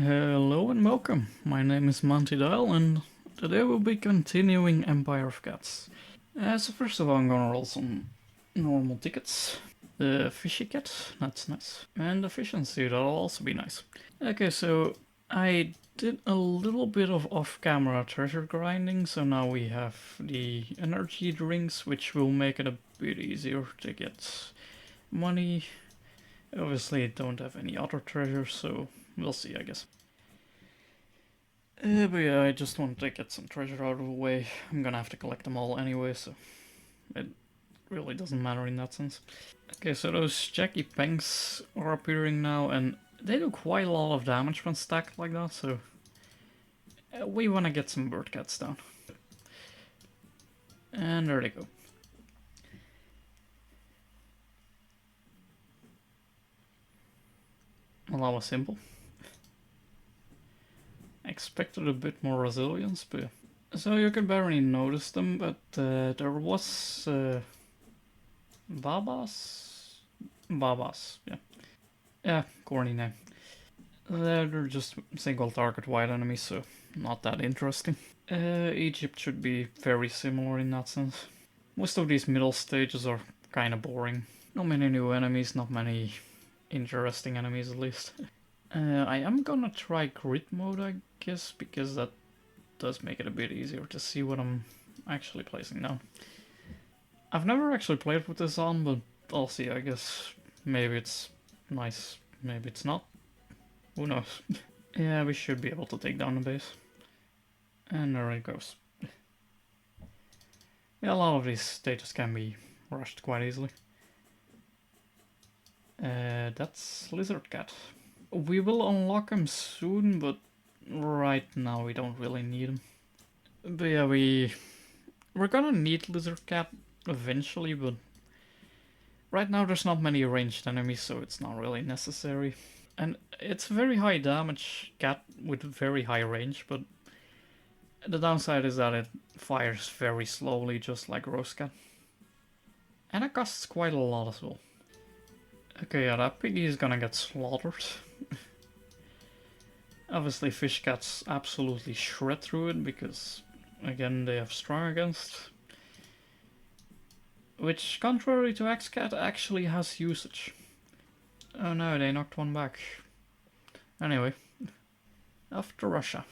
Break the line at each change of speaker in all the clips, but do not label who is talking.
Hello and welcome. My name is Monty Dial, and today we'll be continuing Empire of Cats. So first of all, I'm gonna roll some normal tickets. The fishy cat, that's nice. And efficiency, that'll also be nice. Okay, so I did a little bit of off-camera treasure grinding, so now we have the energy drinks, which will make it a bit easier to get money. Obviously, don't have any other treasures, so we'll see, I guess. But yeah, I just want to get some treasure out of the way. I'm gonna have to collect them all anyway, so it really doesn't matter in that sense. Okay, so those Jackie Pangs are appearing now, and they do quite a lot of damage when stacked like that, so we want to get some bird cats down. And there they go. Well, that was simple. I expected a bit more resilience, but so you could barely notice them, but there was Babas, yeah. Yeah, corny name. They're just single target white enemies, so not that interesting. Egypt should be very similar in that sense. Most of these middle stages are kinda boring. Not many new enemies, not many interesting enemies at least. I am gonna try grid mode, I guess, because that does make it a bit easier to see what I'm actually placing down. I've never actually played with this on, but I'll see, I guess. Maybe it's nice, maybe it's not. Who knows? Yeah, we should be able to take down the base. And there it goes. Yeah, a lot of these stages can be rushed quite easily. That's Lizard Cat. We will unlock him soon, but right now we don't really need him. But yeah, we're gonna need Lizard Cat eventually, but right now there's not many ranged enemies, so it's not really necessary. And it's very high damage cat with very high range, but the downside is that it fires very slowly, just like Rose Cat. And it costs quite a lot as well. Okay, yeah, that piggy is gonna get slaughtered. Obviously, fish cats absolutely shred through it because, again, they have strong against. Which, contrary to X-Cat, actually has usage. Oh no, they knocked one back. Anyway, off to Russia.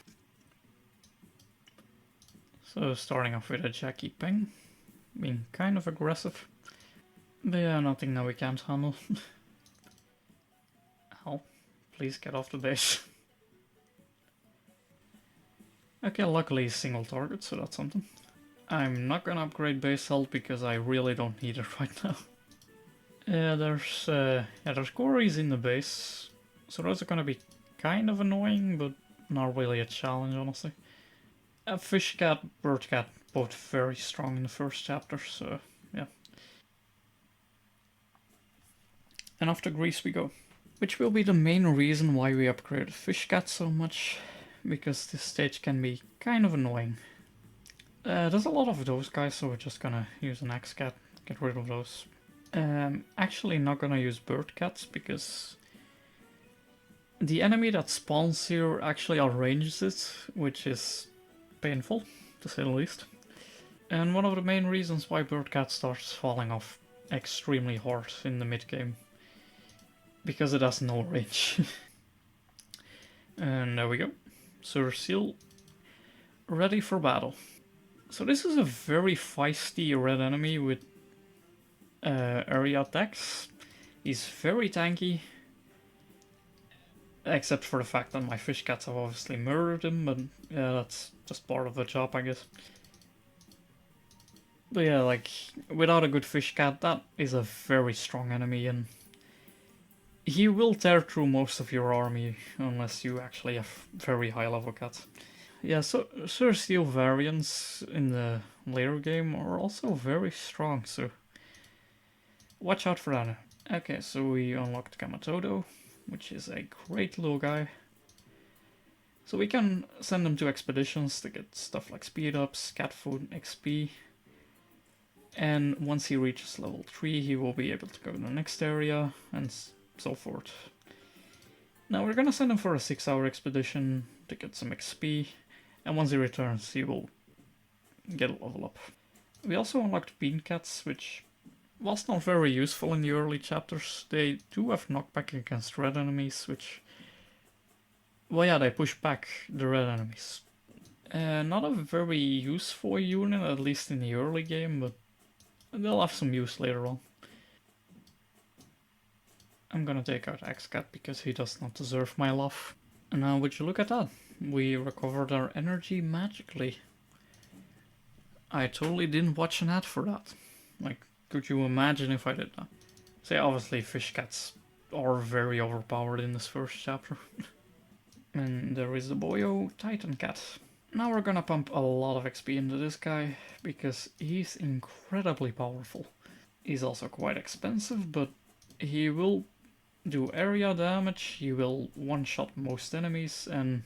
So, starting off with a Jackie Peng, being kind of aggressive. But yeah, nothing that we can't handle. Ow, please get off the base. Okay, luckily he's single target, so that's something. I'm not gonna upgrade base health because I really don't need it right now. There's quarries in the base, so those are gonna be kind of annoying, but not really a challenge, honestly. Fish cat, bird cat, both very strong in the first chapter, so yeah. And off to Greece we go. Which will be the main reason why we upgraded fish cat so much, because this stage can be kind of annoying. There's a lot of those guys, so we're just gonna use an axe cat, get rid of those. Actually not gonna use bird cats because the enemy that spawns here actually outranges it, which is painful, to say the least. And one of the main reasons why bird cat starts falling off extremely hard in the mid game, because it has no range. And there we go. Sir Seal, ready for battle. So this is a very feisty red enemy with area attacks. He's very tanky. Except for the fact that my fish cats have obviously murdered him, but yeah, that's just part of the job, I guess. But yeah, like, without a good fish cat, that is a very strong enemy, and he will tear through most of your army unless you actually have very high level cats. Yeah, so Sir Steel variants in the later game are also very strong, so watch out for that. Okay, so we unlocked Kamatodo, which is a great little guy. So we can send him to expeditions to get stuff like speed ups, cat food, XP. And once he reaches level 3, he will be able to go to the next area and so forth. Now we're gonna send him for a 6-hour expedition to get some XP, and once he returns, he will get a level up. We also unlocked Bean Cats, which was not very useful in the early chapters. They do have knockback against red enemies, which... well, yeah, they push back the red enemies. Not a very useful unit, at least in the early game, but they'll have some use later on. I'm gonna take out X-Cat because he does not deserve my love. And now would you look at that? We recovered our energy magically. I totally didn't watch an ad for that. Like, could you imagine if I did that? So yeah, obviously fish cats are very overpowered in this first chapter. And there is the Boyo Titan Cat. Now we're gonna pump a lot of XP into this guy, because he's incredibly powerful. He's also quite expensive, but he will do area damage, he will one-shot most enemies, and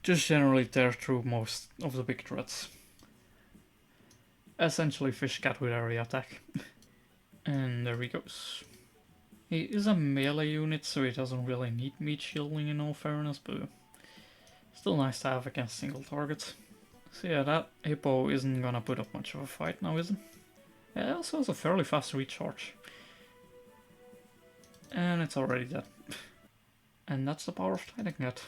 just generally tear through most of the big threats. Essentially fish cat with area attack. And there he goes. He is a melee unit, so he doesn't really need meat shielding in all fairness, but still nice to have against single targets. So yeah, that hippo isn't gonna put up much of a fight now, is it? It also has a fairly fast recharge. And it's already dead. And that's the power of Titan Cat.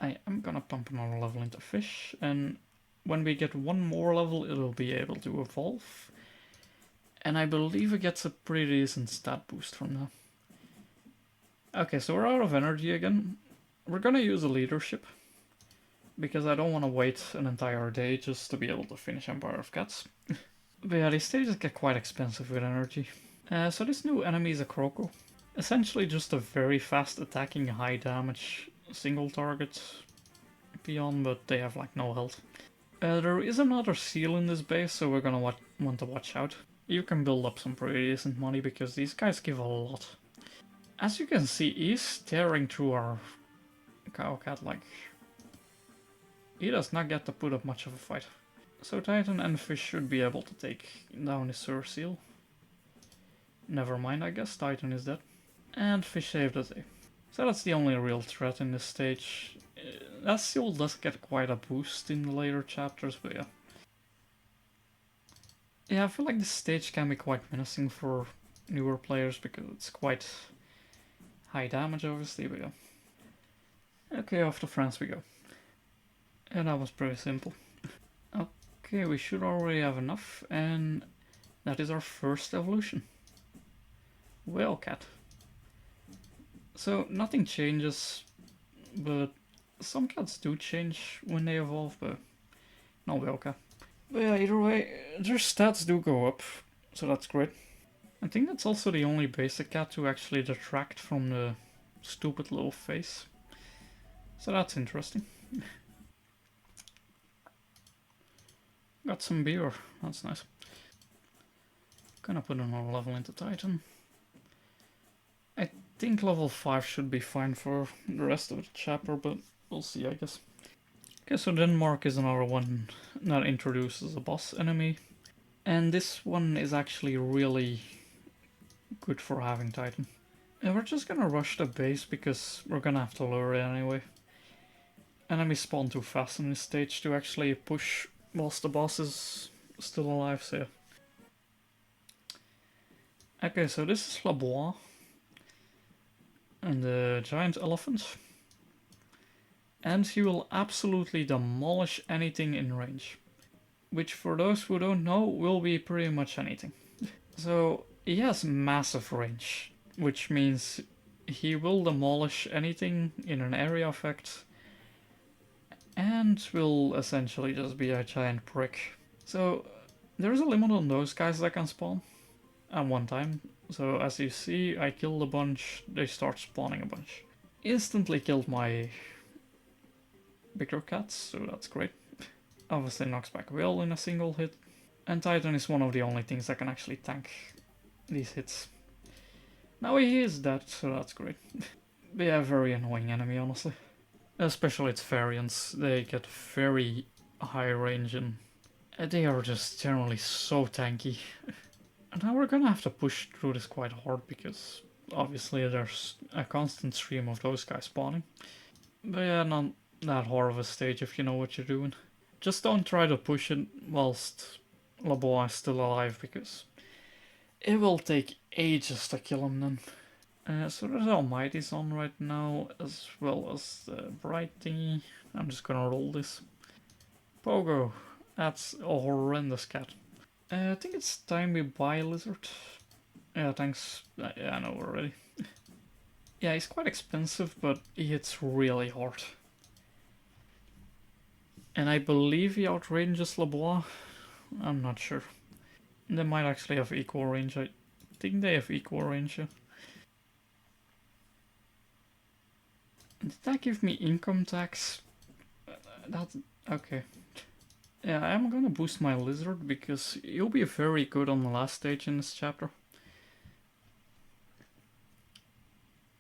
I am gonna pump another level into fish, and when we get one more level it'll be able to evolve. And I believe it gets a pretty decent stat boost from that. Okay, so we're out of energy again. We're gonna use a leadership, because I don't want to wait an entire day just to be able to finish Empire of Cats. But yeah, these stages get quite expensive with energy. So this new enemy is a Croco. Essentially just a very fast attacking, high damage single target peon, but they have like no health. There is another seal in this base, so we're gonna want to watch out. You can build up some pretty decent money because these guys give a lot. As you can see, he's tearing through our cow cat like... he does not get to put up much of a fight. So Titan and Fish should be able to take down the Sur Seal. Never mind, I guess Titan is dead. And Fish saved the day. So that's the only real threat in this stage. That seal does get quite a boost in the later chapters, but yeah. Yeah, I feel like this stage can be quite menacing for newer players because it's quite high damage obviously, but yeah. Okay, off to France we go. And that was pretty simple. Okay, we should already have enough, and that is our first evolution. Whale cat. So nothing changes, but some cats do change when they evolve, but no whale cat. But yeah, either way, their stats do go up, so that's great. I think that's also the only basic cat to actually detract from the stupid little face. So that's interesting. Got some beer, that's nice. Gonna put another level into Titan. I think level 5 should be fine for the rest of the chapter, but we'll see, I guess. Okay, so Denmark is another one that introduces a boss enemy. And this one is actually really good for having Titan. And we're just gonna rush the base because we're gonna have to lure it anyway. Enemies spawn too fast in this stage to actually push whilst the boss is still alive, so yeah. Okay, so this is Labois. And the giant elephant. And he will absolutely demolish anything in range. Which, for those who don't know, will be pretty much anything. So, he has massive range, which means he will demolish anything in an area effect, and will essentially just be a giant brick. So, there's a limit on those guys that can spawn at one time. So, as you see, I killed a bunch, they start spawning a bunch. Instantly killed my bigger cats, so that's great. Obviously knocks back Whale in a single hit. And Titan is one of the only things that can actually tank these hits. Now he is dead, so that's great. But yeah, very annoying enemy, honestly. Especially its variants, they get very high range and they are just generally so tanky. And now we're gonna have to push through this quite hard because obviously there's a constant stream of those guys spawning. But yeah, not that hard of a stage if you know what you're doing. Just don't try to push it whilst Labois is still alive, because it will take ages to kill him then. So there's Almighty's on right now, as well as the Bright thingy. I'm just gonna roll this. Pogo, that's a horrendous cat. I think it's time we buy a lizard. Yeah, thanks. Yeah, I know already. Yeah, he's quite expensive, but he hits really hard. And I believe he outranges Labois. I'm not sure. They might actually have equal range. I think they have equal range. Yeah. Did that give me income tax? That's okay. Yeah, I'm gonna boost my lizard because he'll be very good on the last stage in this chapter.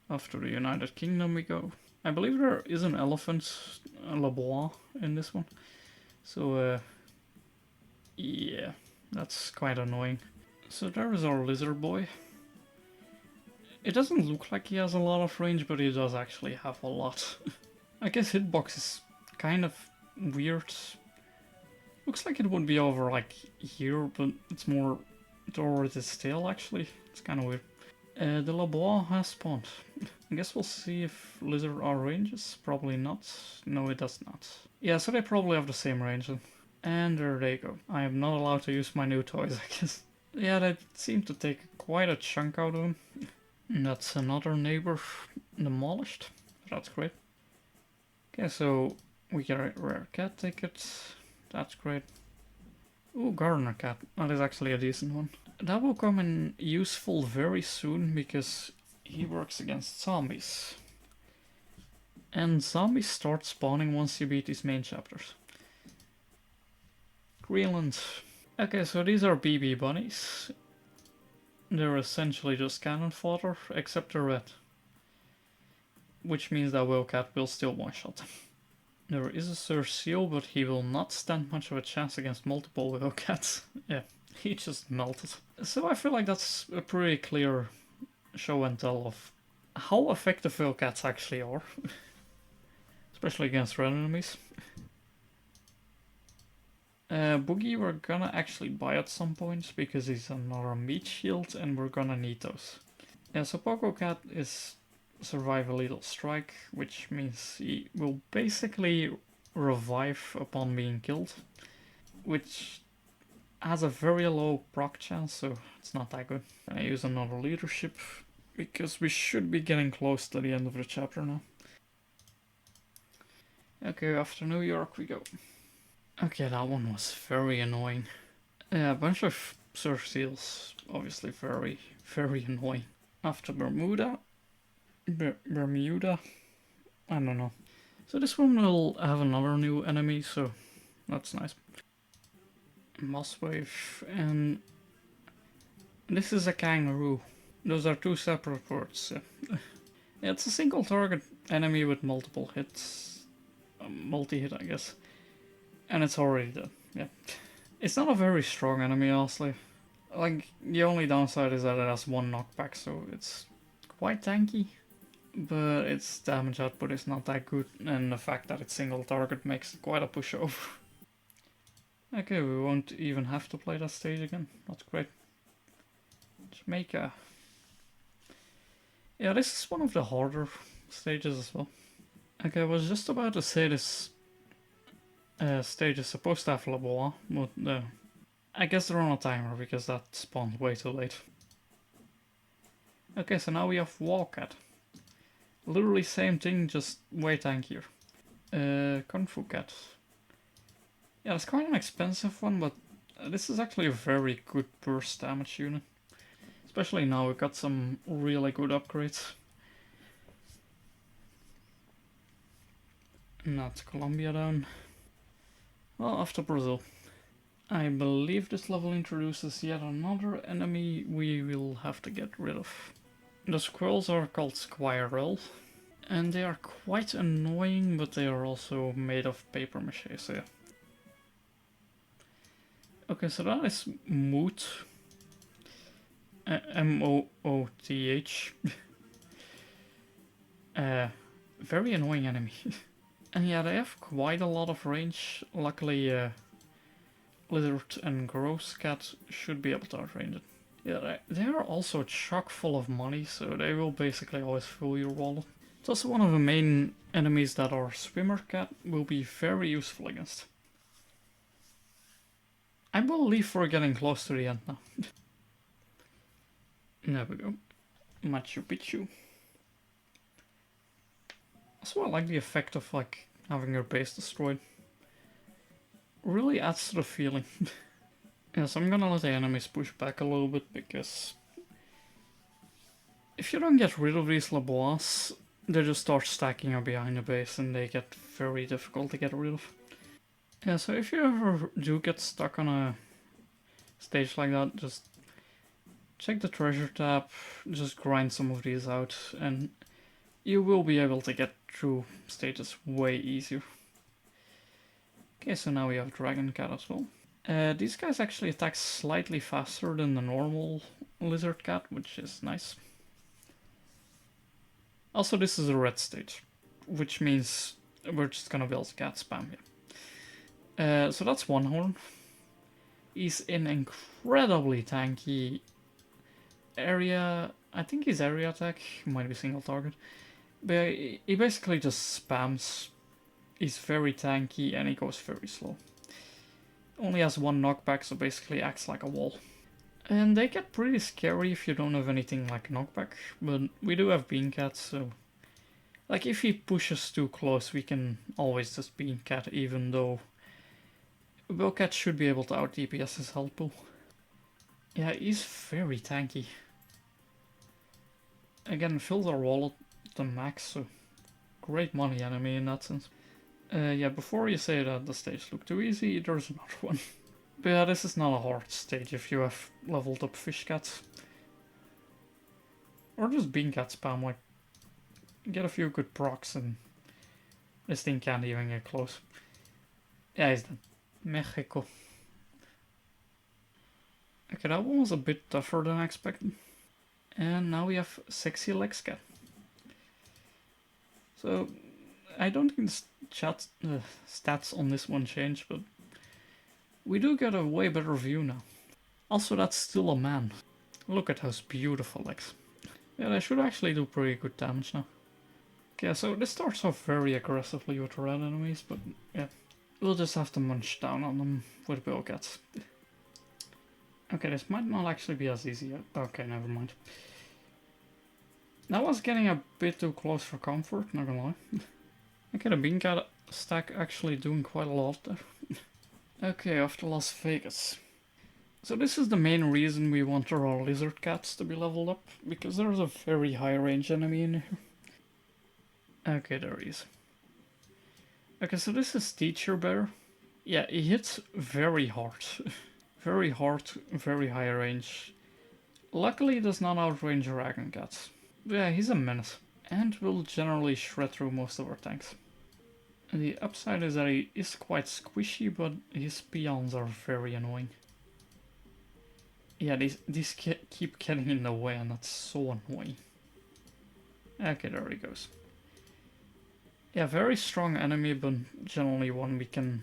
After the United Kingdom we go. I believe there is an elephant, Labois, in this one. So, yeah, that's quite annoying. So there is our lizard boy. It doesn't look like he has a lot of range, but he does actually have a lot. I guess hitbox is kind of weird. Looks like it would be over like here, but it's more towards his tail actually. It's kind of weird. The Labois has spawned. I guess we'll see if lizard are ranges. Probably not. No, it does not. Yeah, so they probably have the same range then. And there they go. I am not allowed to use my new toys, I guess. Yeah, they seem to take quite a chunk out of him. And that's another neighbor demolished. That's great. Okay, so we get a rare cat ticket. That's great. Ooh, gardener cat. That is actually a decent one. That will come in useful very soon because he works against zombies. And zombies start spawning once you beat these main chapters. Greenland. Okay, so these are BB bunnies. They're essentially just cannon fodder, except they're red. Which means that Wildcat will still one-shot them. There is a Sir Seal, but he will not stand much of a chance against multiple Wildcats. Yeah, he just melted. So I feel like that's a pretty clear show and tell of how effective Wildcats actually are. Especially against red enemies. Boogie we're gonna actually buy at some point because he's another meat shield and we're gonna need those. Yeah, so Poco Cat is survive a lethal strike, which means he will basically revive upon being killed, which has a very low proc chance, so it's not that good. I use another leadership because we should be getting close to the end of the chapter now. Okay, after New York we go. Okay, that one was very annoying. Yeah, a bunch of Sir Seals, obviously very, very annoying. After Bermuda, I don't know. So this one will have another new enemy, so that's nice. Moss Wave, and this is a kangaroo. Those are two separate words. Yeah, it's a single target enemy with multiple hits. Multi-hit, I guess. And it's already dead, yeah. It's not a very strong enemy, honestly. Like, the only downside is that it has one knockback, so it's quite tanky. But its damage output is not that good, and the fact that it's single target makes it quite a pushover. Okay, we won't even have to play that stage again. That's great. Jamaica. Yeah, this is one of the harder stages as well. Okay, I was just about to say this stage is supposed to have Labois, but I guess they're on a timer because that spawned way too late. Okay, so now we have Wildcat. Literally same thing, just way tankier. Kung Fu Cat. Yeah, it's quite an expensive one, but this is actually a very good burst damage unit. Especially now we got some really good upgrades. And that's Colombia down. Well, after Brazil. I believe this level introduces yet another enemy we will have to get rid of. The squirrels are called Squirrel, and they are quite annoying, but they are also made of paper mache, so yeah. Okay, so that is Moot. Mooth. Very annoying enemy. And yeah, they have quite a lot of range. Luckily, Lizard and Gross Cat should be able to outrange it. Yeah, they are also chock full of money, so they will basically always fill your wallet. It's also one of the main enemies that our Swimmer Cat will be very useful against. I will leave for getting close to the end now. There we go. Machu Picchu. Also, I like the effect of like having your base destroyed. Really adds to the feeling. Yes, I'm gonna let the enemies push back a little bit because if you don't get rid of these LeBlancs, they just start stacking up behind the base and they get very difficult to get rid of. Yeah, so if you ever do get stuck on a stage like that, just check the treasure tab, just grind some of these out, and you will be able to get through stages way easier. Okay, so now we have Dragon Cat as well. These guys actually attack slightly faster than the normal Lizard Cat, which is nice. Also, this is a red stage, which means we're just gonna build cat spam here. So that's one horn. He's in incredibly tanky area. I think his area attack might be single target. But he basically just spams. He's very tanky and he goes very slow. Only has one knockback, so basically acts like a wall. And they get pretty scary if you don't have anything like knockback, but we do have Bean Cat, so like if he pushes too close we can always just Bean Cat, even though Bellcat should be able to out DPS his health pool. Yeah, he's very tanky. Again, fills our wallet to max, so great money enemy in that sense. Yeah, before you say that the stage looked too easy, there's another one. But yeah, this is not a hard stage if you have leveled up fish cats. Or just bean cat spam, like, get a few good procs and this thing can't even get close. Yeah, he's dead. Mexico. Okay, that one was a bit tougher than I expected. And now we have Sexy Legs Cat. So, I don't think the stats on this one change, but we do get a way better view now. Also, that's still a man. Look at those beautiful legs. Yeah, they should actually do pretty good damage now. Okay, so this starts off very aggressively with red enemies, but yeah. We'll just have to munch down on them with Bellcats. Okay, this might not actually be as easy yet. Okay, never mind. That was getting a bit too close for comfort, not gonna lie. Okay, the Bean Cat stack actually doing quite a lot there. Okay, off to Las Vegas. So this is the main reason we want our Lizard Cats to be leveled up, because there's a very high range enemy in here. Okay, there he is. Okay, so this is Teacher Bear. Yeah, he hits very hard. Very hard, very high range. Luckily, he does not outrange Dragon Cats. But yeah, he's a menace. And will generally shred through most of our tanks. And the upside is that he is quite squishy, but his peons are very annoying. Yeah, these keep getting in the way, and that's so annoying. Okay, there he goes. Yeah, very strong enemy, but generally one we can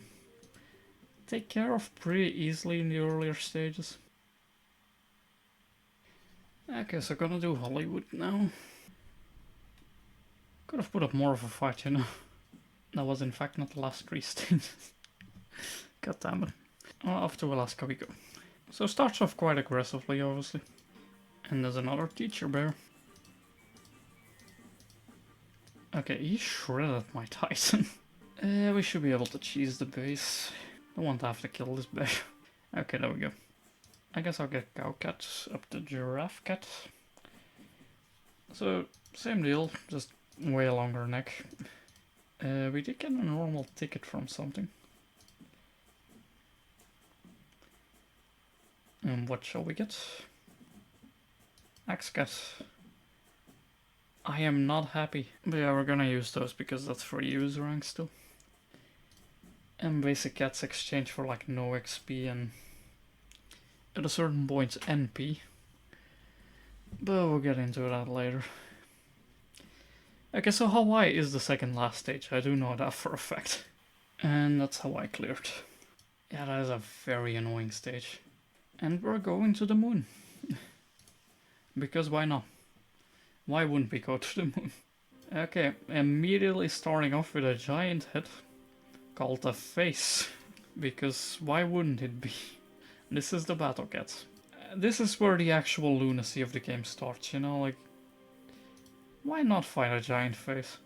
take care of pretty easily in the earlier stages. Okay, so gonna do Hollywood now. Could have put up more of a fight, you know. That was in fact not the last 3 stages. God damn it. Well, off to Alaska we go. So starts off quite aggressively, obviously. And there's another Teacher Bear. Okay, he shredded my Titan. We should be able to cheese the base. Don't want to have to kill this bear. Okay, there we go. I guess I'll get Cow Cat up to Giraffe Cat. So, same deal, just way longer neck. We did get a normal ticket from something. And what shall we get? Axe Cat. I am not happy. But yeah, we're gonna use those because that's for user rank still. And basic cats exchange for like no XP and at a certain point NP. But we'll get into that later. Okay, so Hawaii is the second last stage, I do know that for a fact. And that's how I cleared. Yeah, that is a very annoying stage. And we're going to the moon. Because why not? Why wouldn't we go to the moon? Okay, immediately starting off with a giant head called a face. Because why wouldn't it be? This is the Battle Cat. This is where the actual lunacy of the game starts, you know, like... Why not fight a giant face?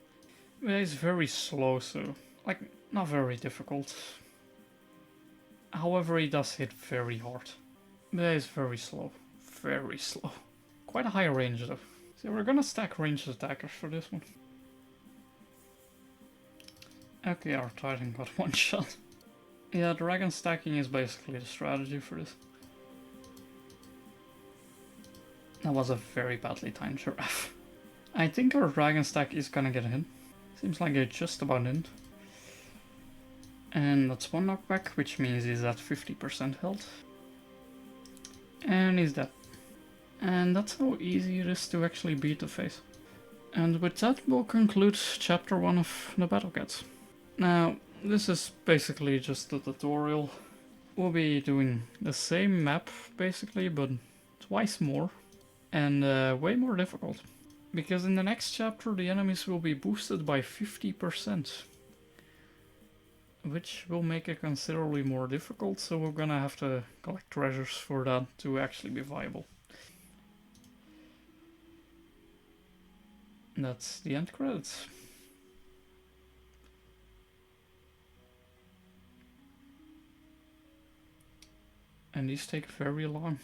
It's very slow, so... Like, not very difficult. However, he does hit very hard. But it's very slow. Very slow. Quite a high range though. So we're gonna stack ranged attackers for this one. Okay, our Titan got one shot. Yeah, dragon stacking is basically the strategy for this. That was a very badly timed giraffe. I think our dragon stack is gonna get a hit. Seems like it's just about in. And that's one knockback, which means he's at 50% health. And he's dead. And that's how easy it is to actually beat the face. And with that we'll conclude chapter 1 of the Battle Cats. Now, this is basically just a tutorial. We'll be doing the same map basically, but twice more. And way more difficult. Because in the next chapter the enemies will be boosted by 50%. Which will make it considerably more difficult, so we're gonna have to collect treasures for that to actually be viable. And that's the end credits. And these take very long.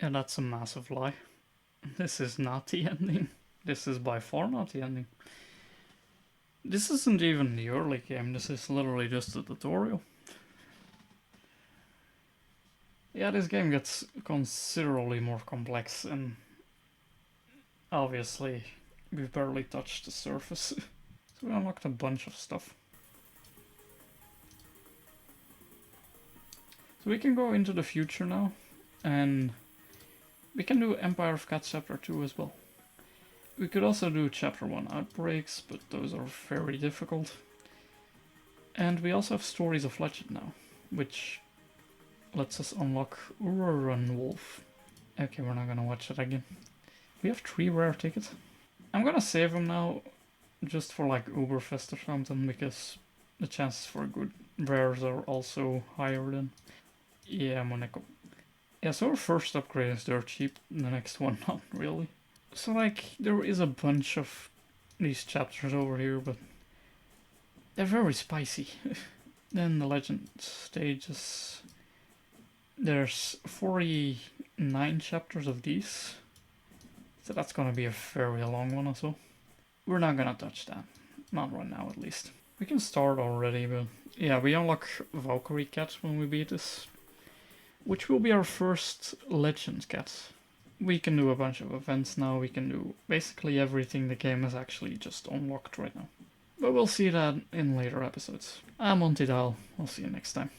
And that's a massive lie. This is not the ending. This is by far not the ending. This isn't even the early game, this is literally just a tutorial. Yeah, this game gets considerably more complex, and obviously we've barely touched the surface. So we unlocked a bunch of stuff. So we can go into the future now, and we can do Empire of Cats Chapter 2 as well. We could also do Chapter 1 Outbreaks, but those are very difficult. And we also have Stories of Legend now, which lets us unlock Uberless Wolf. Okay, we're not gonna watch it again. We have 3 rare tickets. I'm gonna save them now, just for like Uberfest or something, because the chances for good rares are also higher than... Yeah, Monaco. Yeah, so our first upgrade is dirt cheap, the next one not really. So like, there is a bunch of these chapters over here, but they're very spicy. Then the legend stages. There's 49 chapters of these, so that's gonna be a very long one as well. We're not gonna touch that, not right now at least. We can start already, but yeah, we unlock Valkyrie Cat when we beat this, which will be our first Legend Cat. We can do a bunch of events now, we can do basically everything the game has actually just unlocked right now. But we'll see that in later episodes. I'm Monty Dahl, I'll see you next time.